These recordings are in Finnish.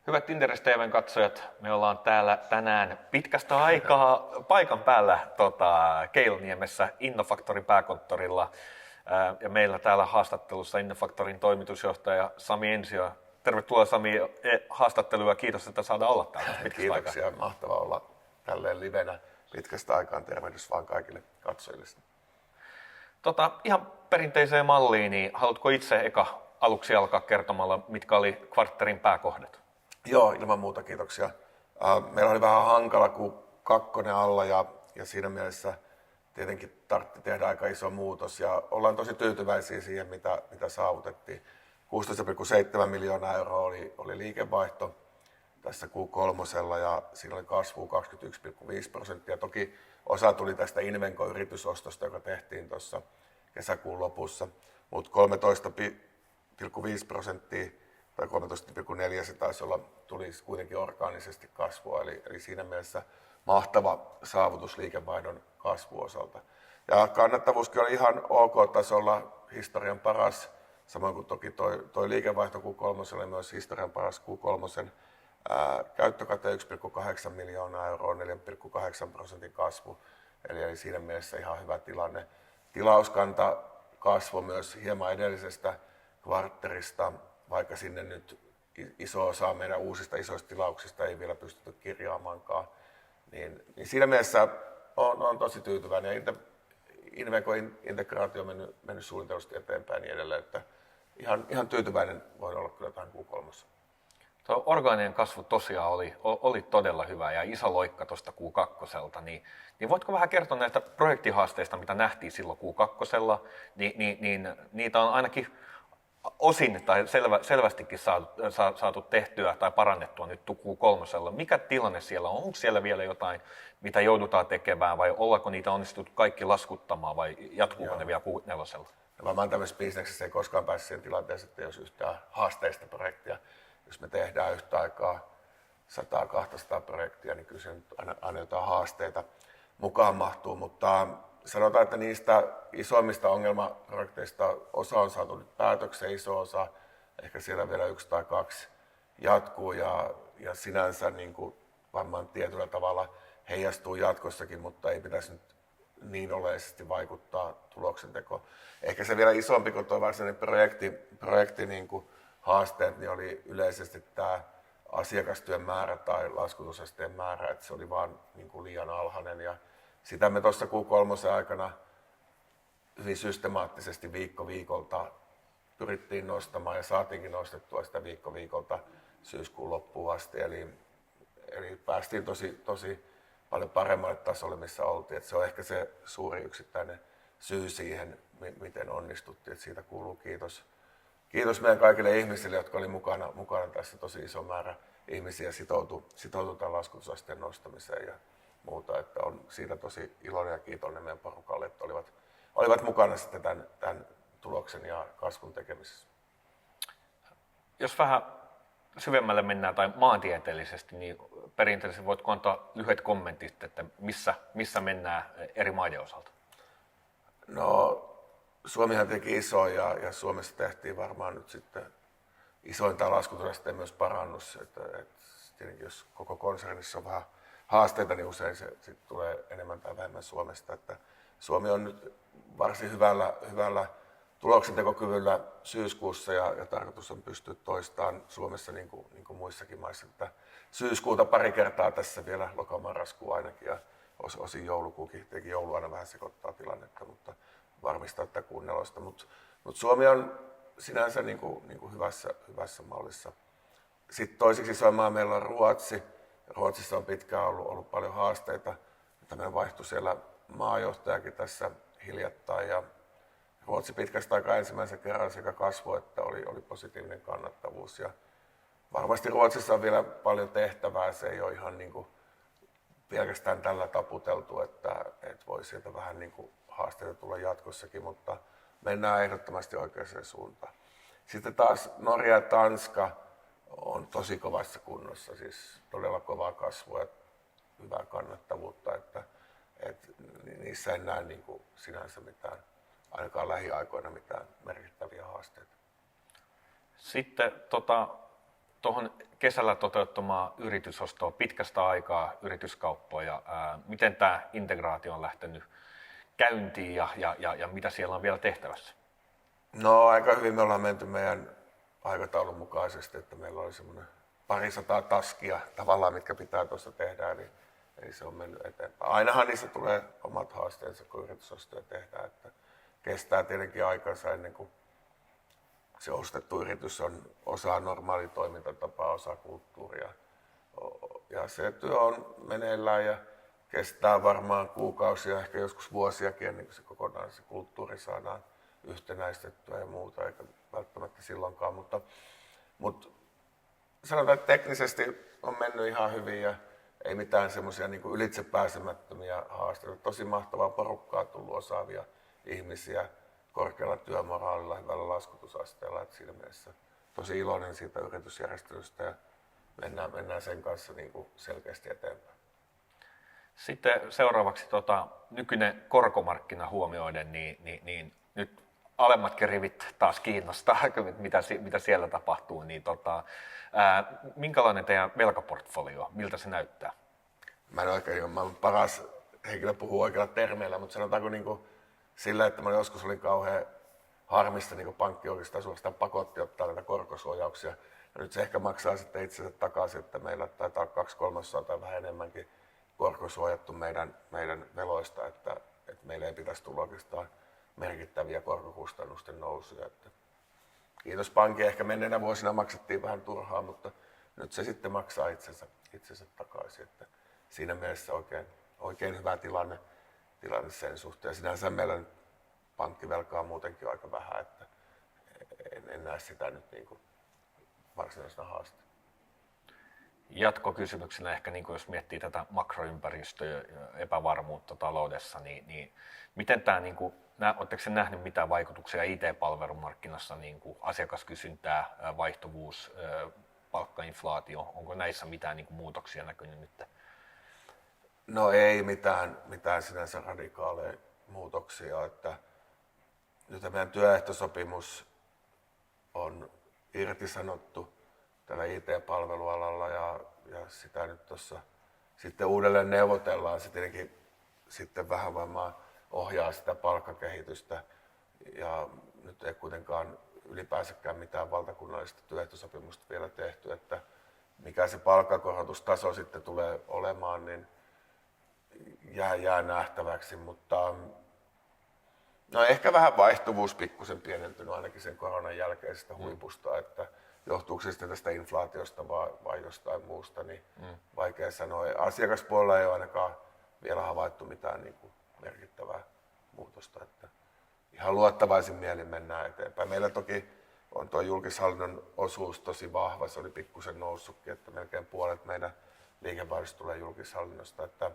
Hyvät Inderes TV:n katsojat, me ollaan täällä tänään pitkästä aikaa paikan päällä Keiloniemessä Innofactorin pääkonttorilla. Ja meillä täällä haastattelussa Innofactorin toimitusjohtaja Sami Ensio. Tervetuloa Sami haastatteluun ja kiitos, että saadaan olla täällä pitkästä Kiitoksia, aikaa. Mahtavaa olla tälleen livenä pitkästä aikaan. Tervehdys vaan kaikille katsojille. Ihan perinteiseen malliin, niin haluatko itse aluksi alkaa kertomalla, mitkä oli kvartterin pääkohdat? Joo, ilman muuta kiitoksia. Meillä oli vähän hankala, kun kakkonen alla ja siinä mielessä tietenkin tarvitsi tehdä aika iso muutos ja ollaan tosi tyytyväisiä siihen, mitä saavutettiin. 16,7 miljoonaa euroa oli liikevaihto tässä Q3 ja siinä oli kasvu 21,5%. Toki osa tuli tästä Invenco-yritysostosta, joka tehtiin tuossa kesäkuun lopussa, mutta 13,5% tai 13,4 se taisi olla, tuli kuitenkin orgaanisesti kasvua, eli siinä mielessä mahtava saavutus liikevaihdon kasvuosalta. Ja kannattavuuskin oli ihan ok-tasolla, historian paras, samoin kuin toki toi liikevaihto Q3 oli myös historian paras Q3. Käyttökate 1,8 miljoonaa euroa, 4,8% kasvu, eli siinä mielessä ihan hyvä tilanne. Tilauskanta kasvoi myös hieman edellisestä kvartterista, vaikka sinne nyt iso osa meidän uusista isoista tilauksista ei vielä pystytty kirjaamaankaan. Niin siinä mielessä on tosi tyytyväinen ja Invenco-integraatio on mennyt suunnitellusti eteenpäin niin edelleen, että ihan tyytyväinen voin olla kyllä tähän Q3. Tuo orgaaninen kasvu tosiaan oli todella hyvä ja iso loikka tuosta Q2, niin voitko vähän kertoa näistä projektihaasteista, mitä nähtiin silloin Q2, niin niitä on ainakin osin tai selvästikin saatu tehtyä tai parannettua nyt Q3. Mikä tilanne siellä on? Onko siellä vielä jotain, mitä joudutaan tekemään vai ollaanko niitä onnistuttu kaikki laskuttamaan vai jatkuuko ne vielä Q4? Varmaan tämmöisessä bisneksessä ei koskaan pääse siihen tilanteeseen, että jos yhtään haasteista projektia, jos me tehdään yhtä aikaa 100-200 projektia, niin kyllä se nyt aina jotain haasteita mukaan mahtuu, mutta sanotaan, että niistä isoimmista ongelmaprojekteista osa on saatu nyt päätökseen, iso osa, ehkä siellä vielä 1 tai 2 jatkuu ja sinänsä niin kuin varmaan tietyllä tavalla heijastuu jatkossakin, mutta ei pitäisi nyt niin oleellisesti vaikuttaa tuloksentekoon. Ehkä se vielä isompi kuin tuo varsinainen projekti niin kuin haasteet, niin oli yleisesti tämä asiakastyön määrä tai laskutusasteen määrä, että se oli vaan niin kuin liian alhainen ja sitä me tuossa Q3 aikana hyvin systemaattisesti viikko viikolta pyrittiin nostamaan ja saatiinkin nostettua sitä viikko viikolta syyskuun loppuun asti. Eli päästiin tosi paljon paremmalle tasolle, missä oltiin. Et se on ehkä se suuri yksittäinen syy siihen, miten onnistuttiin. Et siitä kuuluu kiitos meidän kaikille ihmisille, jotka oli mukana tässä. Tosi iso määrä ihmisiä sitoutui tämän laskutusasteen nostamiseen ja muuta, että on siitä tosi iloinen ja kiitollinen meidän porukalle, että olivat mukana sitten tämän tuloksen ja kasvun tekemisessä. Jos vähän syvemmälle mennään tai maantieteellisesti, niin perinteisesti voitko antaa lyhyet kommentit, että missä mennään eri maiden osalta? No, Suomihan teki iso ja Suomessa tehtiin varmaan nyt sitten isoin tämä laskutusasteen myös parannus, että tietenkin jos koko konsernissa on vähän haasteita, niin usein se sit tulee enemmän tai vähemmän Suomesta. Että Suomi on nyt varsin hyvällä tuloksentekokyvyllä syyskuussa ja tarkoitus on pystyä toistamaan Suomessa niin kuin muissakin maissa. Että syyskuuta pari kertaa tässä vielä lokamarraskuu ainakin ja osin joulukuukin. Tietenkin joulu aina vähän sekoittaa tilannetta, mutta varmistaa tätä Q4. Mutta Suomi on sinänsä niin kuin hyvässä mallissa. Sitten toiseksi isoin maa meillä on Ruotsi. Ruotsissa on pitkään ollut paljon haasteita. Meidän vaihtui siellä maajohtajakin tässä hiljattain ja Ruotsi pitkästä aikaa ensimmäisen kerran sekä kasvu että oli positiivinen kannattavuus. Ja varmasti Ruotsissa on vielä paljon tehtävää. Se ei ole ihan niin kuin pelkästään tällä taputeltu, että voi sieltä vähän niin kuin haasteita tulla jatkossakin, mutta mennään ehdottomasti oikeaan suuntaan. Sitten taas Norja ja Tanska on tosi kovassa kunnossa, siis todella kovaa kasvua ja hyvää kannattavuutta, että niissä en näe niin kuin sinänsä mitään, ainakaan lähiaikoina mitään merkittäviä haasteita. Sitten tuohon kesällä toteuttamaan yritysostoa pitkästä aikaa, yrityskauppoja, miten tämä integraatio on lähtenyt käyntiin ja mitä siellä on vielä tehtävässä? No aika hyvin me ollaan menty meidän aikataulun mukaisesti, että meillä oli semmoinen 200 taskia tavallaan, mitkä pitää tuossa tehdä, niin se on mennyt eteenpäin. Ainahan niissä tulee omat haasteensa, kun yritysostoja tehdään, että kestää tietenkin aikansa ennen kuin se ostettu yritys on osa normaalia toimintatapaa, osa kulttuuria. Ja se työ on meneillään ja kestää varmaan kuukausia, ehkä joskus vuosiakin ennen kuin se kokonaan se kulttuuri saadaan yhtenäistettyä ja muuta, eikä välttämättä silloinkaan. Mutta sanotaan, että teknisesti on mennyt ihan hyvin ja ei mitään semmoisia niin ylitsepääsemättömiä haasteita. Tosi mahtavaa porukkaa tullut, osaavia ihmisiä korkealla työmoraalilla, hyvällä laskutusasteella. Että siinä mielessä tosi iloinen siitä yritysjärjestelystä ja mennään sen kanssa niin kuin selkeästi eteenpäin. Sitten seuraavaksi nykyinen korkomarkkina huomioiden, niin nyt alemmatkin rivit taas kiinnostaa, mitä siellä tapahtuu. Niin minkälainen teidän velkaportfolio, miltä se näyttää? Mä olen paras henkilö puhua oikealla termeillä, mutta sanotaanko niin kuin sillä, että mä joskus olin kauhean harmista, niin kuin pankki oikeastaan suorastaan pakotti ottaa näitä korkosuojauksia. Ja nyt se ehkä maksaa sitten itsensä takaisin, että meillä taitaa 2/3 tai vähän enemmänkin korkosuojattu meidän veloista, että meillä ei pitäisi tulla oikeastaan merkittäviä korkokustannusten nousuja. Että kiitos pankin, ehkä menneenä vuosina maksettiin vähän turhaa, mutta nyt se sitten maksaa itsensä takaisin. Että siinä mielessä oikein hyvä tilanne sen suhteen. Sinänsä meillä nyt pankkivelkaa on muutenkin aika vähän, että en näe sitä nyt niin kuin varsinaisena haasteena. Jatkokysymyksenä ehkä, niin jos miettii tätä makroympäristöä ja epävarmuutta taloudessa, niin miten tämä, oletteko te nähnyt mitään vaikutuksia IT-palvelumarkkinassa, niin kuin asiakaskysyntää, vaihtuvuus, palkkainflaatio, onko näissä mitään muutoksia näkynyt nyt? No ei mitään sinänsä radikaaleja muutoksia, että nyt meidän työehtosopimus on irtisanottu tällä IT-palvelualalla ja sitä nyt tuossa sitten uudelleen neuvotellaan. Se tietenkin sitten vähän varmaan ohjaa sitä palkkakehitystä ja nyt ei kuitenkaan ylipäänsäkään mitään valtakunnallista työehtosopimusta vielä tehty, että mikä se palkankorotustaso sitten tulee olemaan, niin jää nähtäväksi, mutta no ehkä vähän vaihtuvuus pikkusen pienentynyt ainakin sen koronan jälkeisestä huipusta, että johtuuko se sitten tästä inflaatiosta vai jostain muusta, niin vaikea sanoa. Asiakaspuolella ei ole ainakaan vielä havaittu mitään niin kuin merkittävää muutosta, että ihan luottavaisin mielin mennään eteenpäin. Meillä toki on tuo julkishallinnon osuus tosi vahva, se oli pikkusen noussutkin, että melkein puolet meidän liikevaihdosta tulee julkishallinnosta, että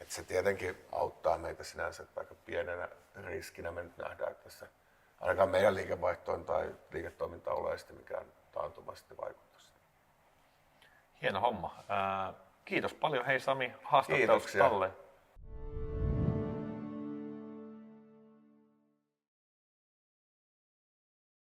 se tietenkin auttaa meitä sinänsä, että aika pienenä riskinä me nyt nähdään, että tässä ainakaan meidän liikevaihtoon tai liiketoimintaan ole sitten mikään taantumasti vaikutus. Hieno homma. Kiitos paljon hei Sami haastattelusta. Kiitoksia. Talle.